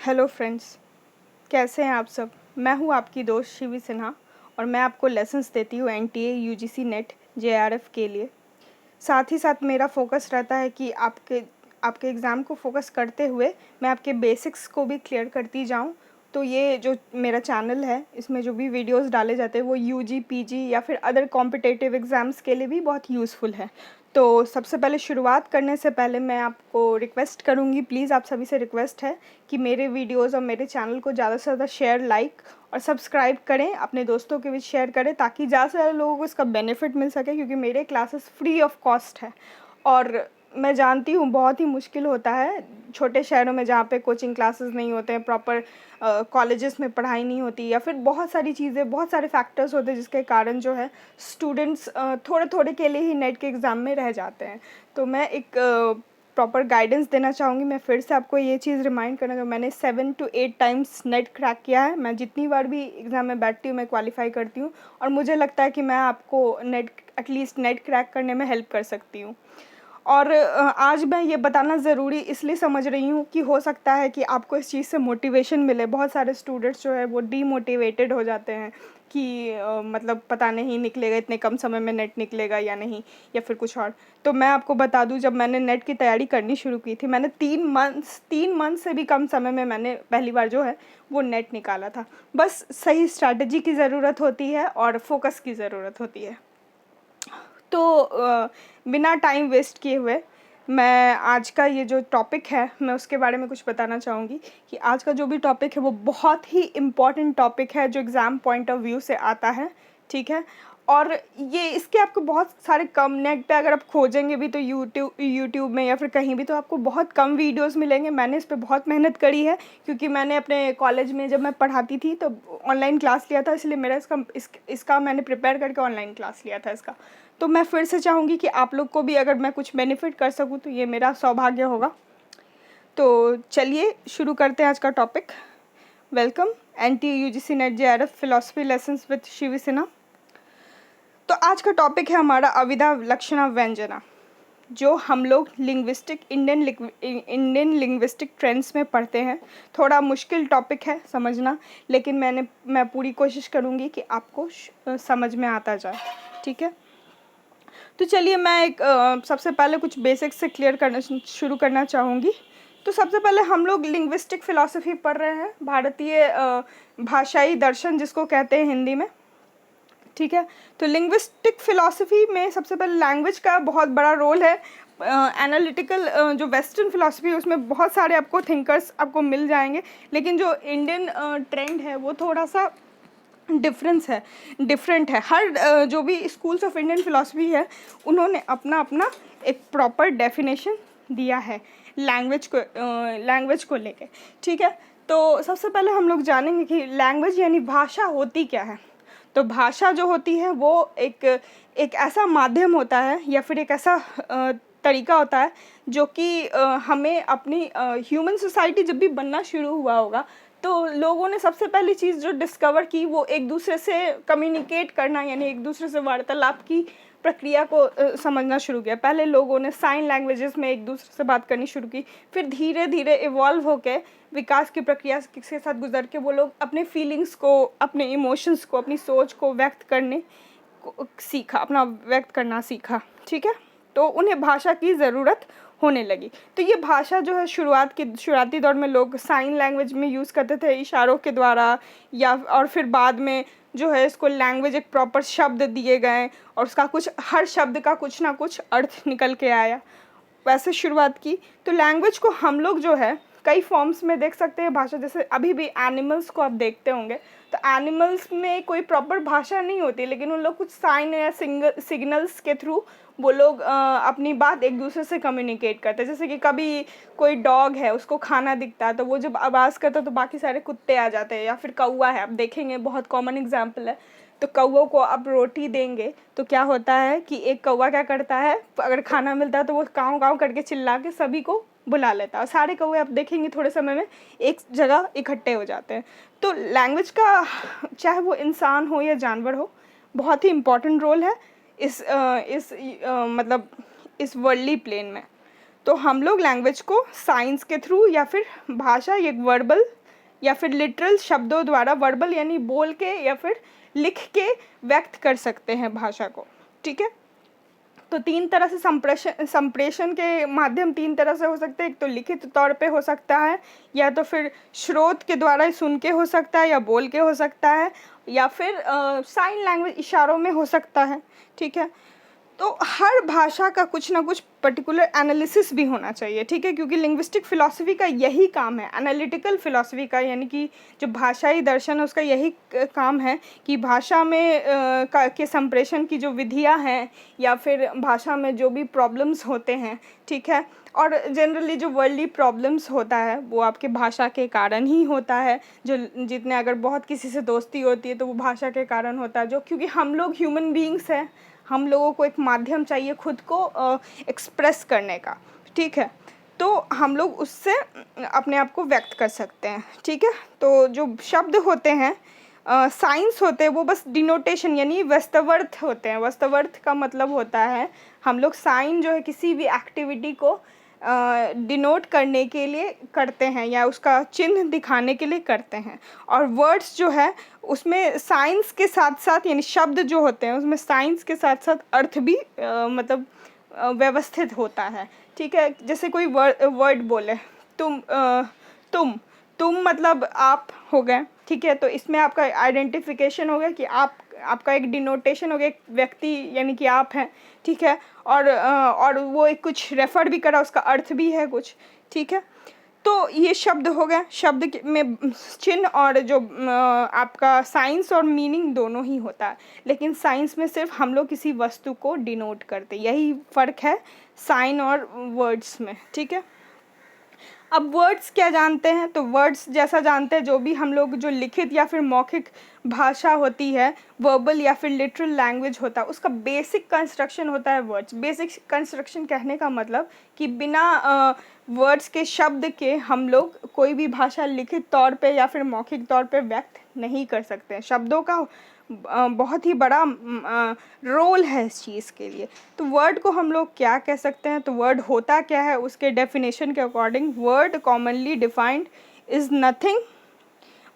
Hello friends, कैसे हैं आप सब। मैं हूं आपकी दोस्त शिवी सिन्हा और मैं आपको लेसन्स देती हूं एनटीए यूजीसी नेट जेआरएफ के लिए। साथ ही साथ मेरा फोकस रहता है कि आपके एग्ज़ाम को फोकस करते हुए मैं आपके बेसिक्स को भी क्लियर करती जाऊं। तो ये जो मेरा चैनल है, इसमें जो भी वीडियोस डाले जाते हैं वो यूजी पीजी या फिर अदर कॉम्पिटिटिव एग्ज़ाम्स के लिए भी बहुत यूज़फुल है। तो सबसे पहले शुरुआत करने से पहले मैं आपको रिक्वेस्ट करूँगी, प्लीज़ आप सभी से रिक्वेस्ट है कि मेरे वीडियोज़ और मेरे चैनल को ज़्यादा से ज़्यादा शेयर, लाइक और सब्सक्राइब करें, अपने दोस्तों के बीच शेयर करें ताकि ज़्यादा से ज़्यादा लोगों को इसका बेनिफिट मिल सके, क्योंकि मेरे क्लासेस फ्री ऑफ कॉस्ट है। और मैं जानती हूँ बहुत ही मुश्किल होता है छोटे शहरों में जहाँ पे कोचिंग क्लासेस नहीं होते हैं, प्रॉपर कॉलेजेस में पढ़ाई नहीं होती, या फिर बहुत सारी चीज़ें, बहुत सारे फैक्टर्स होते हैं जिसके कारण जो है स्टूडेंट्स थोड़े थोड़े के लिए ही नेट के एग्ज़ाम में रह जाते हैं। तो मैं एक प्रॉपर गाइडेंस देना चाहूँगी। मैं फिर से आपको ये चीज़ रिमाइंड करना चाहूँगी, मैंने 7 to 8 टाइम्स नेट क्रैक किया है। मैं जितनी बार भी एग्ज़ाम में बैठती हूँ मैं क्वालिफाई करती हूँ, और मुझे लगता है कि मैं आपको एटलीस्ट नेट क्रैक करने में हेल्प कर सकती हूँ। और आज मैं ये बताना ज़रूरी इसलिए समझ रही हूँ कि हो सकता है कि आपको इस चीज़ से मोटिवेशन मिले। बहुत सारे स्टूडेंट्स जो है वो डीमोटिवेटेड हो जाते हैं कि मतलब पता नहीं निकलेगा, इतने कम समय में नेट निकलेगा या नहीं, या फिर कुछ और। तो मैं आपको बता दूं, जब मैंने नेट की तैयारी करनी शुरू की थी, मैंने 3 मंथ से भी कम समय में मैंने पहली बार जो है वो नेट निकाला था। बस सही स्ट्रैटेजी की ज़रूरत होती है और फोकस की ज़रूरत होती है। तो बिना टाइम वेस्ट किए हुए मैं आज का ये जो टॉपिक है मैं उसके बारे में कुछ बताना चाहूँगी कि आज का जो भी टॉपिक है वो बहुत ही इम्पॉर्टेंट टॉपिक है जो एग्ज़ाम पॉइंट ऑफ व्यू से आता है, ठीक है। और ये इसके आपको बहुत सारे कम, नेट पे अगर आप खोजेंगे भी तो यूट्यूब में या फिर कहीं भी, तो आपको बहुत कम वीडियोस मिलेंगे। मैंने इस पे बहुत मेहनत करी है, क्योंकि मैंने अपने कॉलेज में जब मैं पढ़ाती थी तो ऑनलाइन क्लास लिया था, इसलिए मेरा इसका मैंने प्रिपेयर करके ऑनलाइन क्लास लिया था इसका। तो मैं फिर से चाहूँगी कि आप लोग को भी अगर मैं कुछ बेनिफिट कर सकूँ तो ये मेरा सौभाग्य होगा। तो चलिए शुरू करते हैं आज का topic. Welcome NTA UGC net JRF philosophy lessons with Shivi Sinha. तो आज का टॉपिक है हमारा अविधा लक्षणा व्यंजना, जो हम लोग इंडियन लिंग्विस्टिक ट्रेंड्स में पढ़ते हैं। थोड़ा मुश्किल टॉपिक है समझना, लेकिन मैं पूरी कोशिश करूँगी कि आपको समझ में आता जाए, ठीक है। तो चलिए मैं सबसे पहले कुछ बेसिक्स से क्लियर करना शुरू करना चाहूँगी। तो सबसे पहले हम लोग लिंग्विस्टिक फ़िलॉसफ़ी पढ़ रहे हैं, भारतीय भाषाई दर्शन जिसको कहते हैं हिंदी में, ठीक है। तो लिंग्विस्टिक फ़िलॉसफ़ी में सबसे पहले लैंग्वेज का बहुत बड़ा रोल है। एनालिटिकल जो वेस्टर्न फ़िलॉसफ़ी है उसमें बहुत सारे आपको थिंकर्स आपको मिल जाएंगे, लेकिन जो इंडियन ट्रेंड है वो थोड़ा सा डिफरेंट है। हर जो भी स्कूल्स ऑफ इंडियन फ़िलॉसफ़ी है उन्होंने अपना अपना एक प्रॉपर डेफिनेशन दिया है लैंग्वेज को लेके, ठीक है। तो सबसे पहले हम लोग जानेंगे कि लैंग्वेज यानी भाषा होती क्या है। तो भाषा जो होती है वो एक ऐसा माध्यम होता है या फिर एक ऐसा तरीका होता है जो कि हमें अपनी ह्यूमन सोसाइटी जब भी बनना शुरू हुआ होगा तो लोगों ने सबसे पहली चीज़ जो डिस्कवर की वो एक दूसरे से कम्युनिकेट करना, यानी एक दूसरे से वार्तालाप की प्रक्रिया को समझना शुरू किया। पहले लोगों ने साइन लैंग्वेजेस में एक दूसरे से बात करनी शुरू की, फिर धीरे धीरे इवॉल्व होके विकास की प्रक्रिया के साथ गुजर के वो लोग अपने फीलिंग्स को, अपने इमोशंस को, अपनी सोच को व्यक्त करने को सीखा, अपना व्यक्त करना सीखा, ठीक है। तो उन्हें भाषा की ज़रूरत होने लगी। तो ये भाषा जो है शुरुआती दौर में लोग साइन लैंग्वेज में यूज़ करते थे इशारों के द्वारा, और फिर बाद में जो है इसको लैंग्वेज एक प्रॉपर शब्द दिए गए और उसका हर शब्द का कुछ ना कुछ अर्थ निकल के आया, वैसे शुरुआत की। तो लैंग्वेज को हम लोग जो है कई फॉर्म्स में देख सकते हैं भाषा। जैसे अभी भी एनिमल्स को आप देखते होंगे तो एनिमल्स में कोई प्रॉपर भाषा नहीं होती, लेकिन उन लोग कुछ साइन या सिग्नल्स के थ्रू वो लोग अपनी बात एक दूसरे से कम्युनिकेट करते हैं। जैसे कि कभी कोई डॉग है उसको खाना दिखता है तो वो जब आवाज़ करता है तो बाकी सारे कुत्ते आ जाते हैं, या फिर कौवा है, आप देखेंगे बहुत कॉमन एग्जाम्पल है। तो कौवों को आप रोटी देंगे तो क्या होता है कि एक कौवा क्या करता है, अगर खाना मिलता है तो वो काँव काँव करके चिल्ला के सभी को बुला लेता है, और सारे कौवे आप देखेंगे थोड़े समय में एक जगह इकट्ठे हो जाते हैं। तो लैंग्वेज का, चाहे वो इंसान हो या जानवर हो, बहुत ही इम्पोर्टेंट रोल है इस मतलब इस वर्ल्डली प्लेन में। तो हम लोग लैंग्वेज को साइंस के थ्रू या फिर भाषा एक वर्बल या फिर लिटरल शब्दों द्वारा, वर्बल यानी बोल के या फिर लिख के व्यक्त कर सकते हैं भाषा को, ठीक है। तो तीन तरह से संप्रेषण के माध्यम तीन तरह से हो सकते हैं। एक तो लिखित तौर पे हो सकता है, या तो फिर स्रोत के द्वारा सुन के हो सकता है, या बोल के हो सकता है, या फिर साइन लैंग्वेज इशारों में हो सकता है, ठीक है। तो हर भाषा का कुछ ना कुछ पर्टिकुलर एनालिसिस भी होना चाहिए, ठीक है, क्योंकि लिंग्विस्टिक फ़िलॉसफी का यही काम है, एनालिटिकल फ़िलॉसफी का, यानी कि जो भाषाई दर्शन है उसका यही काम है कि भाषा में के संप्रेषण की जो विधियां हैं या फिर भाषा में जो भी प्रॉब्लम्स होते हैं, ठीक है, और जनरली जो वर्ल्डली प्रॉब्लम्स होता है वो आपके भाषा के कारण ही होता है। जो जितने अगर बहुत किसी से दोस्ती होती है तो वो भाषा के कारण होता है, जो क्योंकि हम लोग ह्यूमन बीइंग्स हैं, हम लोगों को एक माध्यम चाहिए खुद को एक्सप्रेस करने का, ठीक है। तो हम लोग उससे अपने आप को व्यक्त कर सकते हैं, ठीक है। तो जो शब्द होते हैं साइंस होते हैं वो बस डिनोटेशन यानी वास्तवर्थ होते हैं। वास्तवर्थ का मतलब होता है हम लोग साइन जो है किसी भी एक्टिविटी को डिनोट करने के लिए करते हैं या उसका चिन्ह दिखाने के लिए करते हैं। और वर्ड्स जो है उसमें साइंस के साथ साथ यानी शब्द जो होते हैं उसमें साइंस के साथ साथ अर्थ भी मतलब व्यवस्थित होता है, ठीक है। जैसे कोई वर्ड बोले तुम तुम मतलब आप हो गए, ठीक है। तो इसमें आपका आइडेंटिफिकेशन हो गया कि आपका एक डिनोटेशन हो गया, एक व्यक्ति यानी कि आप हैं, ठीक है। और वो एक कुछ रेफर भी करा, उसका अर्थ भी है कुछ, ठीक है। तो ये शब्द हो गया, शब्द में चिन्ह और जो आपका साइंस और मीनिंग दोनों ही होता है, लेकिन साइंस में सिर्फ हम लोग किसी वस्तु को डिनोट करते, यही फ़र्क है साइन और वर्ड्स में, ठीक है। अब वर्ड्स क्या जानते हैं, तो वर्ड्स जैसा जानते हैं जो भी हम लोग जो लिखित या फिर मौखिक भाषा होती है, वर्बल या फिर लिटरल लैंग्वेज होता है, उसका बेसिक कंस्ट्रक्शन होता है वर्ड्स। बेसिक कंस्ट्रक्शन कहने का मतलब कि बिना वर्ड्स के शब्द के हम लोग कोई भी भाषा लिखित तौर पे या फिर मौखिक तौर पे व्यक्त नहीं कर सकते हैं। शब्दों का बहुत ही बड़ा रोल है इस चीज़ के लिए। तो वर्ड को हम लोग क्या कह सकते हैं, तो वर्ड होता क्या है, उसके डेफिनेशन के according word commonly defined is nothing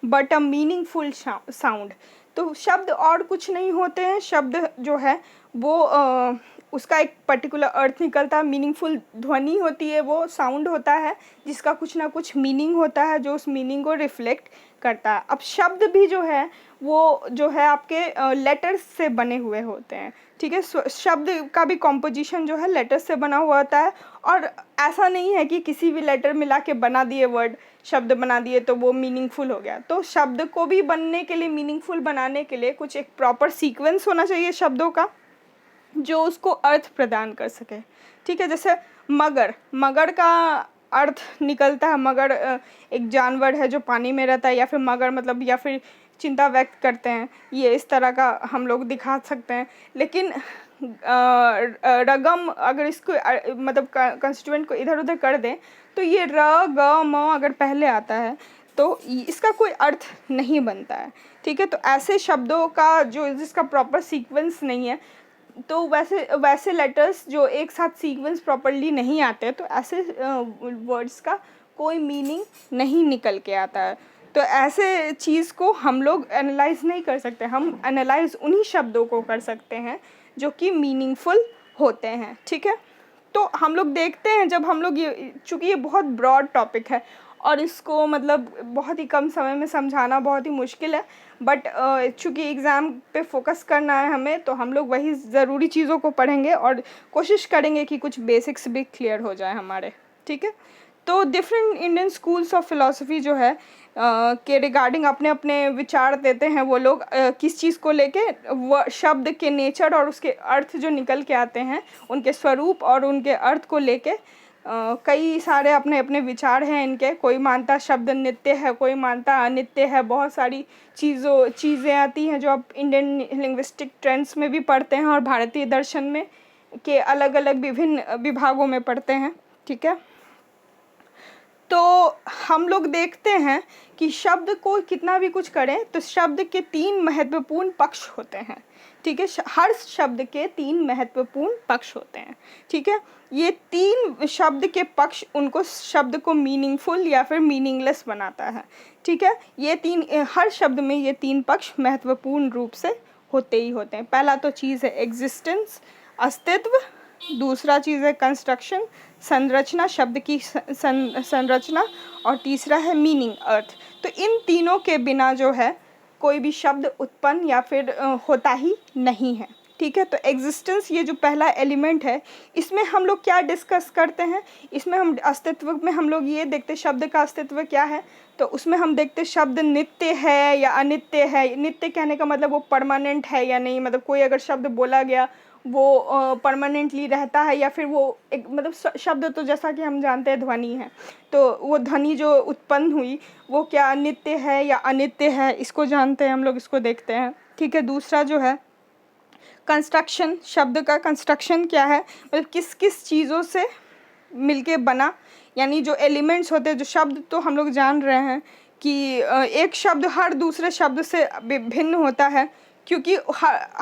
but a meaningful sound. तो शब्द और कुछ नहीं होते हैं, शब्द जो है वो उसका एक पर्टिकुलर अर्थ निकलता है, मीनिंगफुल ध्वनि होती है, वो साउंड होता है जिसका कुछ ना कुछ मीनिंग होता है जो उस मीनिंग को रिफ्लेक्ट करता है। अब शब्द भी जो है वो जो है आपके लेटर्स से बने हुए होते हैं, ठीक है। शब्द का भी कॉम्पोजिशन जो है लेटर्स से बना हुआ होता है, और ऐसा नहीं है कि किसी भी लेटर मिला के बना दिए वर्ड, शब्द बना दिए तो वो मीनिंगफुल हो गया। तो शब्द को भी बनने के लिए, मीनिंगफुल बनाने के लिए कुछ एक प्रॉपर सीक्वेंस होना चाहिए शब्दों का जो उसको अर्थ प्रदान कर सके, ठीक है। जैसे मगर, मगर का अर्थ निकलता है, मगर एक जानवर है जो पानी में रहता है, या फिर मगर मतलब या फिर चिंता व्यक्त करते हैं, ये इस तरह का हम लोग दिखा सकते हैं। लेकिन रगम अगर इसको मतलब कंस्टिट्यूएंट को इधर उधर कर दें तो ये र ग म अगर पहले आता है तो इसका कोई अर्थ नहीं बनता है, ठीक है। तो ऐसे शब्दों का जो जिसका प्रॉपर सीक्वेंस नहीं है, तो वैसे लेटर्स जो एक साथ सीक्वेंस प्रॉपर्ली नहीं आते तो ऐसे वर्ड्स का कोई मीनिंग नहीं निकल के आता है। तो ऐसे चीज़ को हम लोग एनालाइज नहीं कर सकते, हम एनालाइज उन्हीं शब्दों को कर सकते हैं जो कि मीनिंगफुल होते हैं, ठीक है। तो हम लोग देखते हैं जब हम लोग ये, चूँकि ये बहुत ब्रॉड टॉपिक है और इसको मतलब बहुत ही कम समय में समझाना बहुत ही मुश्किल है, बट चूँकि एग्ज़ाम पे फोकस करना है हमें, तो हम लोग वही ज़रूरी चीज़ों को पढ़ेंगे और कोशिश करेंगे कि कुछ बेसिक्स भी क्लियर हो जाए हमारे, ठीक है। तो different Indian schools of philosophy जो है के रिगार्डिंग अपने अपने विचार देते हैं वो लोग किस चीज़ को लेके, शब्द के नेचर और उसके अर्थ जो निकल के आते हैं उनके स्वरूप और उनके अर्थ को लेके कई सारे अपने अपने विचार हैं इनके। कोई मानता शब्द नित्य है, कोई मानता अनित्य है, बहुत सारी चीज़ें आती हैं जो आप इंडियन लिंग्विस्टिक ट्रेंड्स में भी पढ़ते हैं और भारतीय दर्शन में के अलग अलग विभिन्न विभागों में पढ़ते हैं, ठीक है। तो हम लोग देखते हैं कि शब्द को कितना भी कुछ करें तो शब्द के तीन महत्वपूर्ण पक्ष होते हैं, ठीक है। हर शब्द के 3 महत्वपूर्ण पक्ष होते हैं, ठीक है। ये 3 शब्द के पक्ष उनको शब्द को मीनिंगफुल या फिर मीनिंगलेस बनाता है, ठीक है। हर शब्द में ये 3 पक्ष महत्वपूर्ण रूप से होते ही होते हैं। पहला तो चीज़ है एग्जिस्टेंस, अस्तित्व। दूसरा चीज़ है कंस्ट्रक्शन, संरचना, शब्द की संरचना। और तीसरा है मीनिंग, अर्थ। तो इन तीनों के बिना जो है कोई भी शब्द उत्पन्न या फिर होता ही नहीं है, ठीक है। तो एग्जिस्टेंस, ये जो पहला एलिमेंट है, इसमें हम लोग क्या डिस्कस करते हैं, इसमें हम अस्तित्व में हम लोग ये देखते शब्द का अस्तित्व क्या है। तो उसमें हम देखते शब्द नित्य है या अनित्य है। नित्य कहने का मतलब वो परमानेंट है या नहीं, मतलब कोई अगर शब्द बोला गया वो परमानेंटली रहता है या फिर वो एक मतलब शब्द, तो जैसा कि हम जानते हैं ध्वनि है, तो वो ध्वनि जो उत्पन्न हुई वो क्या नित्य है या अनित्य है, इसको जानते हैं हम लोग, इसको देखते हैं, ठीक है। दूसरा जो है कंस्ट्रक्शन, शब्द का कंस्ट्रक्शन क्या है, मतलब किस किस चीज़ों से मिलके बना, यानी जो एलिमेंट्स होते हैं, जो शब्द तो हम लोग जान रहे हैं कि एक शब्द हर दूसरे शब्द से भिन्न होता है, क्योंकि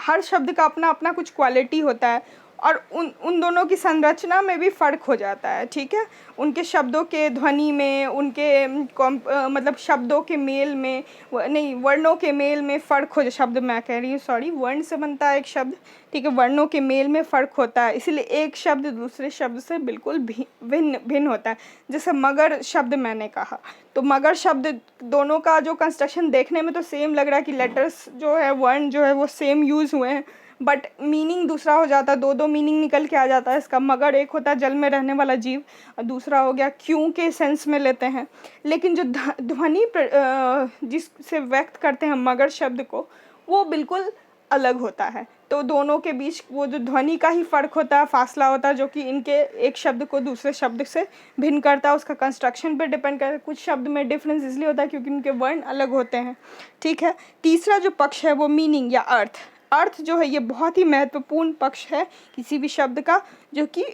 हर शब्द का अपना अपना कुछ क्वालिटी होता है और उन दोनों की संरचना में भी फ़र्क हो जाता है, ठीक है। उनके शब्दों के ध्वनि में, उनके मतलब शब्दों के मेल में, नहीं वर्णों के मेल में फ़र्क हो, शब्द मैं कह रही हूँ सॉरी, वर्ण से बनता है एक शब्द, ठीक है। वर्णों के मेल में फ़र्क होता है, इसलिए एक शब्द दूसरे शब्द से बिल्कुल भिन्न होता है। जैसे मगर शब्द मैंने कहा, तो मगर शब्द दोनों का जो कंस्ट्रक्शन देखने में तो सेम लग रहा है कि लेटर्स जो है, वर्ण जो है वो सेम यूज़ हुए हैं, बट मीनिंग दूसरा हो जाता है। दो मीनिंग निकल के आ जाता है इसका। मगर एक होता है जल में रहने वाला जीव, और दूसरा हो गया क्यों के सेंस में लेते हैं। लेकिन जो ध्वनि जिससे व्यक्त करते हैं मगर शब्द को, वो बिल्कुल अलग होता है। तो दोनों के बीच वो जो ध्वनि का ही फ़र्क होता है, फासला होता है, जो कि इनके एक शब्द को दूसरे शब्द से भिन्न करता है। उसका कंस्ट्रक्शन पे डिपेंड करता है। कुछ शब्द में डिफरेंस इसलिए होता है क्योंकि उनके वर्ण अलग होते हैं, ठीक है। तीसरा जो पक्ष है वो मीनिंग या अर्थ। अर्थ जो है ये बहुत ही महत्वपूर्ण पक्ष है किसी भी शब्द का, जो कि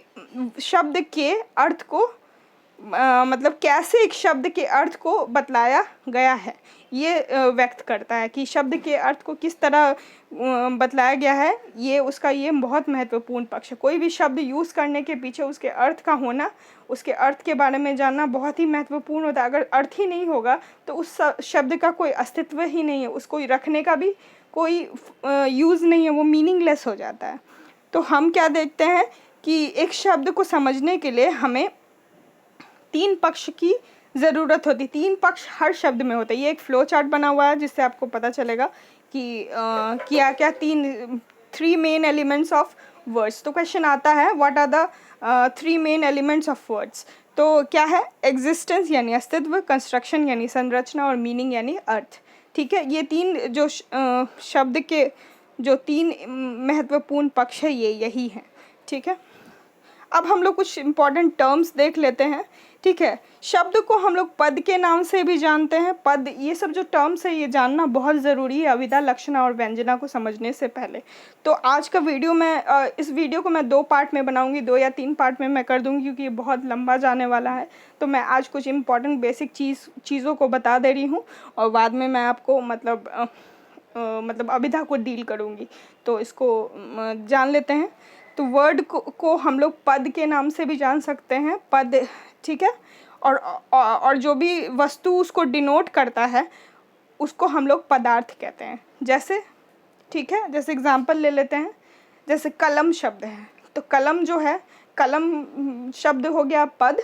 शब्द के अर्थ को मतलब कैसे एक शब्द के अर्थ को बतलाया गया है, ये व्यक्त करता है कि शब्द के अर्थ को किस तरह बतलाया गया है। ये बहुत महत्वपूर्ण पक्ष है। कोई भी शब्द यूज़ करने के पीछे उसके अर्थ का होना, उसके अर्थ के बारे में जानना बहुत ही महत्वपूर्ण होता है। अगर अर्थ ही नहीं होगा तो उस शब्द का कोई अस्तित्व ही नहीं है, उसको रखने का भी कोई यूज़ नहीं है, वो मीनिंगलेस हो जाता है। तो हम क्या देखते हैं कि एक शब्द को समझने के लिए हमें 3 पक्ष की ज़रूरत होती है। 3 पक्ष हर शब्द में होते हैं। ये एक फ्लो चार्ट बना हुआ है जिससे आपको पता चलेगा कि क्या क्या 3 मेन एलिमेंट्स ऑफ वर्ड्स। तो क्वेश्चन आता है what are the 3 main elements of words. तो क्या है, एग्जिस्टेंस यानी अस्तित्व, कंस्ट्रक्शन यानी संरचना, और मीनिंग यानी अर्थ, ठीक है। ये 3 जो शब्द के जो 3 महत्वपूर्ण पक्ष है ये यही हैं, ठीक है। अब हम लोग कुछ इम्पॉर्टेंट टर्म्स देख लेते हैं, ठीक है। शब्द को हम लोग पद के नाम से भी जानते हैं। पद, ये सब जो टर्म्स है ये जानना बहुत ज़रूरी है अविदा, लक्षणा और व्यंजना को समझने से पहले। तो आज का वीडियो इस वीडियो को मैं 2 पार्ट में बनाऊंगी, 2 या 3 पार्ट में मैं कर दूंगी क्योंकि ये बहुत लंबा जाने वाला है। तो मैं आज कुछ इम्पॉर्टेंट बेसिक चीज़ों को बता दे रही हूँ और बाद में मैं आपको मतलब अविदा को डील करूँगी। तो इसको जान लेते हैं। तो को हम लोग पद के नाम से भी जान सकते हैं, पद, ठीक है। और जो भी वस्तु उसको डिनोट करता है उसको हम लोग पदार्थ कहते हैं। जैसे, ठीक है, जैसे एग्जांपल ले लेते हैं, जैसे कलम शब्द है, तो कलम जो है, कलम शब्द हो गया पद,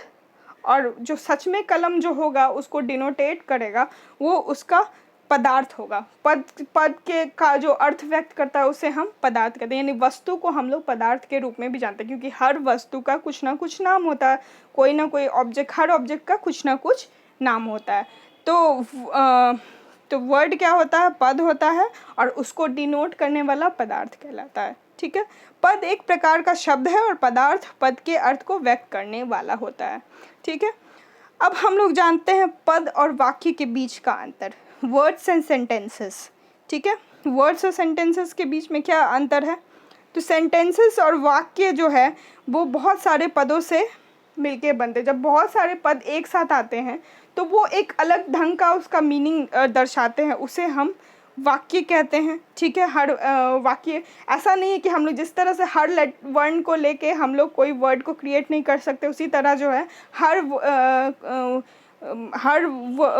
और जो सच में कलम जो होगा उसको डिनोटेट करेगा वो उसका पदार्थ होगा। पद के का जो अर्थ व्यक्त करता है उसे हम पदार्थ कहते हैं। यानी वस्तु को हम लोग पदार्थ के रूप में भी जानते हैं क्योंकि हर वस्तु का कुछ ना कुछ नाम होता है, कोई ना कोई ऑब्जेक्ट, हर ऑब्जेक्ट का कुछ ना कुछ नाम होता है। तो वर्ड क्या होता है, पद होता है, और उसको डिनोट करने वाला पदार्थ कहलाता है, ठीक है। पद एक प्रकार का शब्द है और पदार्थ पद के अर्थ को व्यक्त करने वाला होता है, ठीक है। अब हम लोग जानते हैं पद और वाक्य के बीच का अंतर, वर्ड्स एंड सेंटेंसेस, ठीक है। वर्ड्स और सेंटेंसेस के बीच में क्या अंतर है, तो सेंटेंसेस और वाक्य जो है वो बहुत सारे पदों से मिलके बनते हैं। जब बहुत सारे पद एक साथ आते हैं तो वो एक अलग ढंग का उसका मीनिंग दर्शाते हैं, उसे हम वाक्य कहते हैं, ठीक है। हर वाक्य ऐसा नहीं है कि हम लोग जिस तरह से हर वर्ण को लेके हम लोग कोई वर्ड को क्रिएट नहीं कर सकते, उसी तरह जो है हर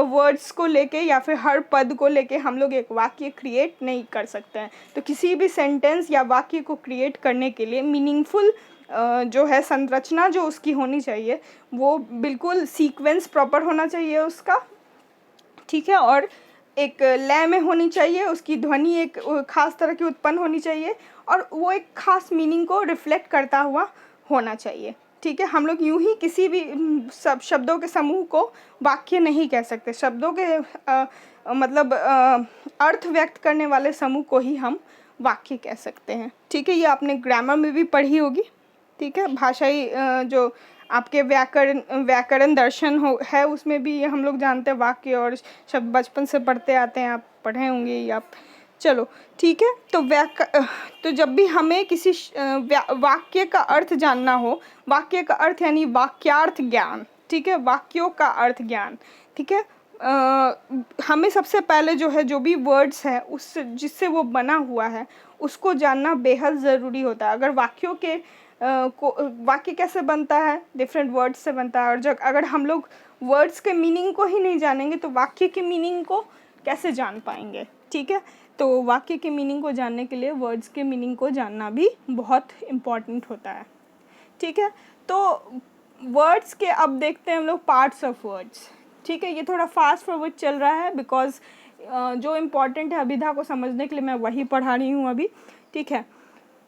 वर्ड्स को लेके या फिर हर पद को लेके हम लोग एक वाक्य क्रिएट नहीं कर सकते हैं। तो किसी भी सेंटेंस या वाक्य को क्रिएट करने के लिए मीनिंगफुल जो है संरचना जो उसकी होनी चाहिए वो बिल्कुल सीक्वेंस प्रॉपर होना चाहिए उसका, ठीक है। और एक लय में होनी चाहिए, उसकी ध्वनि एक खास तरह की उत्पन्न होनी चाहिए और वो एक खास मीनिंग को रिफ्लेक्ट करता हुआ होना चाहिए, ठीक है। हम लोग यूं ही किसी भी सब शब्दों के समूह को वाक्य नहीं कह सकते। शब्दों के मतलब अर्थ व्यक्त करने वाले समूह को ही हम वाक्य कह सकते हैं, ठीक है। ये आपने ग्रामर में भी पढ़ी होगी, ठीक है। भाषाई जो आपके व्याकरण दर्शन है उसमें भी हम लोग जानते हैं वाक्य और शब्द बचपन से पढ़ते आते हैं, आप पढ़े होंगे या आप, चलो ठीक है। तो जब भी हमें किसी वाक्य का अर्थ जानना हो, वाक्य का अर्थ यानी वाक्यार्थ ज्ञान, ठीक है, वाक्यों का अर्थ ज्ञान, ठीक है। हमें सबसे पहले जो है जो भी वर्ड्स है उस जिससे वो बना हुआ है उसको जानना बेहद ज़रूरी होता है। अगर वाक्यों के वाक्य कैसे बनता है, डिफरेंट वर्ड्स से बनता है, और जब अगर हम लोग वर्ड्स के मीनिंग को ही नहीं जानेंगे तो वाक्य के मीनिंग को कैसे जान पाएंगे, ठीक है। तो वाक्य के मीनिंग को जानने के लिए वर्ड्स के मीनिंग को जानना भी बहुत इम्पॉर्टेंट होता है, ठीक है। तो वर्ड्स के अब देखते हैं हम लोग पार्ट्स ऑफ वर्ड्स, ठीक है। ये थोड़ा फास्ट फॉरवर्ड चल रहा है बिकॉज जो इम्पॉर्टेंट है अभिधा को समझने के लिए मैं वही पढ़ा रही हूँ अभी, ठीक है।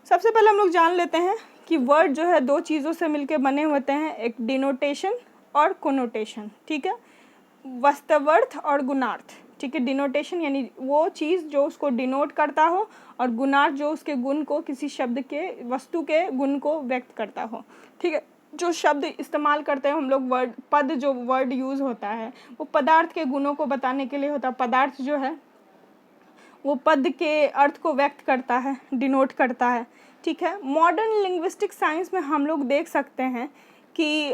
सबसे पहले हम लोग जान लेते हैं कि वर्ड जो है दो चीज़ों से मिलके बने होते हैं, एक डिनोटेशन और कोनोटेशन, ठीक है। वस्तवर्थ और गुणार्थ, ठीक है। डिनोटेशन यानी वो चीज़ जो उसको डिनोट करता हो और गुणार्थ जो उसके गुण को, किसी शब्द के वस्तु के गुण को व्यक्त करता हो, ठीक है। जो शब्द इस्तेमाल करते हैं हम लोग वर्ड, पद जो वर्ड यूज़ होता है वो पदार्थ के गुणों को बताने के लिए होता है। पदार्थ जो है वो पद के अर्थ को व्यक्त करता है, डिनोट करता है, ठीक है। मॉडर्न लिंग्विस्टिक साइंस में हम लोग देख सकते हैं कि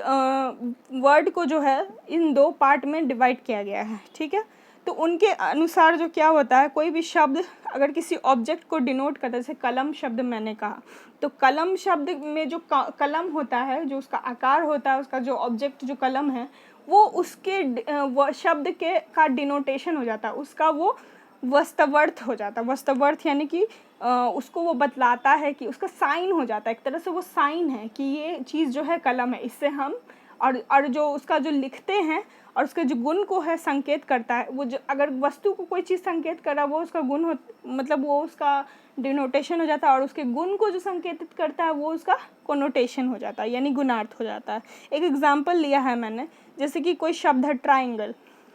वर्ड को जो है इन दो पार्ट में डिवाइड किया गया है, ठीक है। तो उनके अनुसार जो क्या होता है, कोई भी शब्द अगर किसी ऑब्जेक्ट को डिनोट करता है, जैसे कलम शब्द मैंने कहा, तो कलम शब्द में जो कलम होता है, जो उसका आकार होता है, उसका जो ऑब्जेक्ट जो कलम है वो उसके शब्द के का डिनोटेशन हो जाता है, उसका वो वस्तवर्थ हो जाता है। वस्तवर्थ यानी कि उसको वो बतलाता है कि उसका साइन हो जाता है, एक तरह से वो साइन है कि ये चीज़ जो है कलम है, इससे हम और जो उसका जो लिखते हैं और उसके जो गुण को है संकेत करता है। वो जो अगर वस्तु को कोई चीज़ संकेत कर रहा है वो उसका गुण हो, मतलब वो उसका डिनोटेशन हो जाता है, और उसके गुण को जो संकेतित करता है वो उसका कोनोटेशन हो जाता है, यानी गुणार्थ हो जाता है। एक एग्जाम्पल लिया है मैंने, जैसे कि कोई शब्द है ट्राइंगल।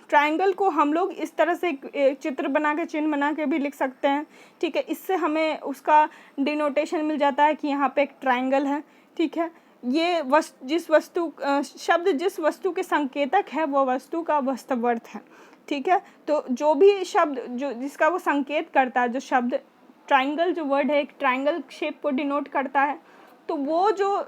ट्राइंगल को हम लोग इस तरह से एक चित्र बना के, चिन्ह बना के भी लिख सकते हैं, ठीक है। इससे हमें उसका डिनोटेशन मिल जाता है कि यहाँ पे एक ट्राइंगल है, ठीक है। ये शब्द जिस वस्तु के संकेतक है वो वस्तु का वस्तवर्थ है, ठीक है। तो जो भी शब्द जो जिसका वो संकेत करता है, जो शब्द ट्राइंगल जो वर्ड है एक ट्राइंगल शेप को डिनोट करता है, तो वो जो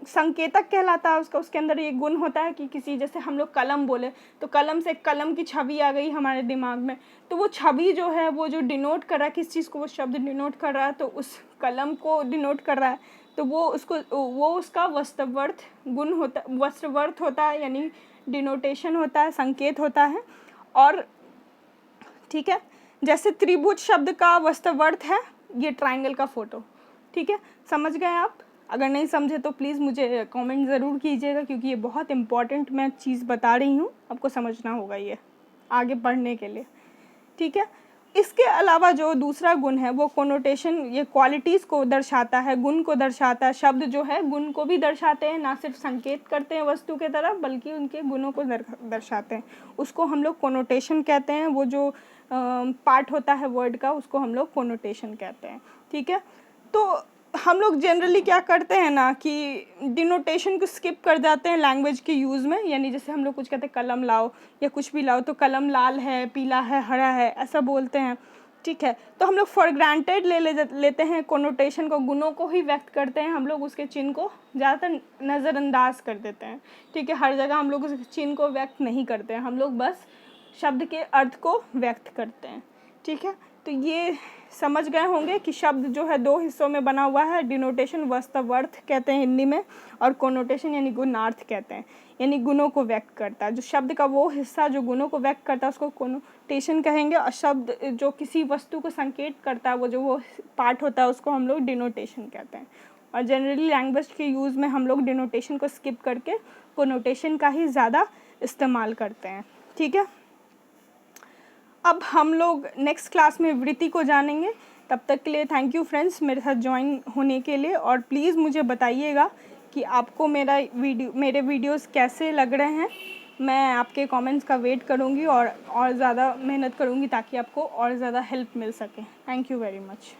संकेतक कहलाता है उसका, उसके अंदर ये गुण होता है कि किसी, जैसे हम लोग कलम बोले तो कलम से कलम की छवि आ गई हमारे दिमाग में, तो वो छवि जो है वो जो डिनोट कर रहा है किस चीज़ को, वो शब्द डिनोट कर रहा है तो उस कलम को डिनोट कर रहा है, तो वो उसका वस्तवर्थ गुण होता, वस्तवर्थ होता है, यानी डिनोटेशन होता है, संकेत होता है। और ठीक है, जैसे त्रिभुज शब्द का वस्तवर्थ है ये ट्राइंगल का फोटो, ठीक है। समझ गए आप? अगर नहीं समझे तो प्लीज़ मुझे कमेंट ज़रूर कीजिएगा, क्योंकि ये बहुत इंपॉर्टेंट मैं चीज़ बता रही हूँ, आपको समझना होगा ये आगे पढ़ने के लिए, ठीक है। इसके अलावा जो दूसरा गुण है वो कोनोटेशन, ये क्वालिटीज़ को दर्शाता है, गुण को दर्शाता है। शब्द जो है गुण को भी दर्शाते हैं, ना सिर्फ संकेत करते हैं वस्तु के तरफ बल्कि उनके गुणों को दर्शाते हैं, उसको हम लोग कोनोटेशन कहते हैं। वो जो पार्ट होता है वर्ड का उसको हम लोग कोनोटेशन कहते हैं, ठीक है। तो हम लोग जनरली क्या करते हैं ना कि डिनोटेशन को स्किप कर जाते हैं लैंग्वेज के यूज़ में, यानी जैसे हम लोग कुछ कहते हैं कलम लाओ या कुछ भी लाओ तो कलम लाल है, पीला है, हरा है, ऐसा बोलते हैं, ठीक है। तो हम लोग फॉर ग्रांटेड लेते हैं कोनोटेशन को, गुणों को ही व्यक्त करते हैं हम लोग, उसके चिन्ह को ज़्यादातर नज़रअंदाज कर देते हैं, ठीक है। हर जगह हम लोग उस चिन्ह को व्यक्त नहीं करते हैं, हम लोग बस शब्द के अर्थ को व्यक्त करते हैं, ठीक है, तो ये समझ गए होंगे कि शब्द जो है दो हिस्सों में बना हुआ है। डिनोटेशन वास्तव अर्थ कहते हैं हिंदी में, और कोनोटेशन यानी गुणार्थ कहते हैं, यानी गुणों को व्यक्त करता है। जो शब्द का वो हिस्सा जो गुणों को व्यक्त करता है उसको कोनोटेशन कहेंगे, और शब्द जो किसी वस्तु को संकेत करता है वो पार्ट होता है उसको हम लोग डिनोटेशन कहते हैं। और जनरली लैंग्वेज के यूज़ में हम लोग डिनोटेशन को स्किप करके कोनोटेशन का ही ज़्यादा इस्तेमाल करते हैं। ठीक है, अब हम लोग नेक्स्ट क्लास में वृत्ति को जानेंगे। तब तक के लिए थैंक यू फ्रेंड्स मेरे साथ ज्वाइन होने के लिए, और प्लीज़ मुझे बताइएगा कि आपको मेरे वीडियोस कैसे लग रहे हैं। मैं आपके कमेंट्स का वेट करूँगी और ज़्यादा मेहनत करूँगी ताकि आपको और ज़्यादा हेल्प मिल सके। Thank you very much.